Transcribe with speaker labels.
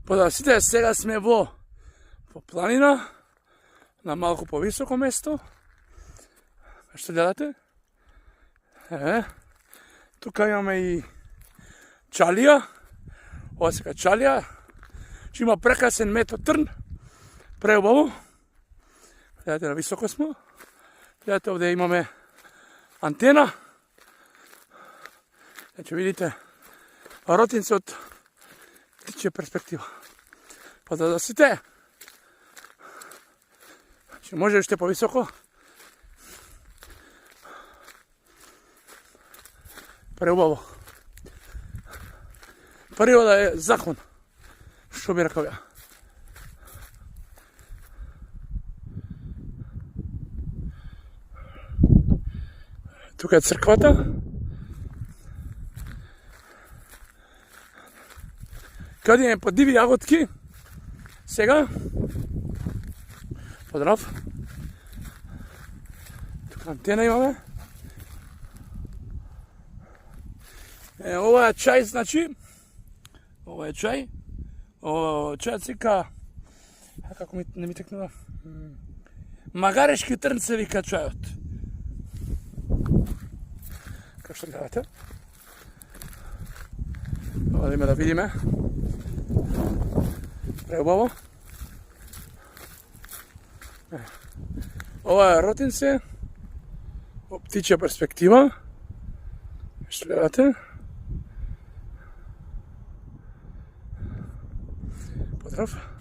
Speaker 1: Поздрав сите, сега сме во планина, на малку повисоко место. Што гледате? Тука имаме и чалија. Ова сега чалија, че има прекрасен метотрн, преубаво. Гледате, на високо смо. Гледате, овде имаме антена. Значи, видите, ротинцот птичја перспектива. Поздрав за сите. Значи, може уште повисоко. Преубаво. Природа е закон. Што би рекол ја. Тука е црквата. Каде е по диви јаготки. Сега. Поздрав. Тука антена имаме. Ова е чај, значи. Ова е чај. Чајот сека, како не ми текнува, магарешки трн се вика чајот. Како што гледате. Одиме да видиме. Преубаво. Ова е ротинце. Птичја перспектива. Што гледате. Pozdrav.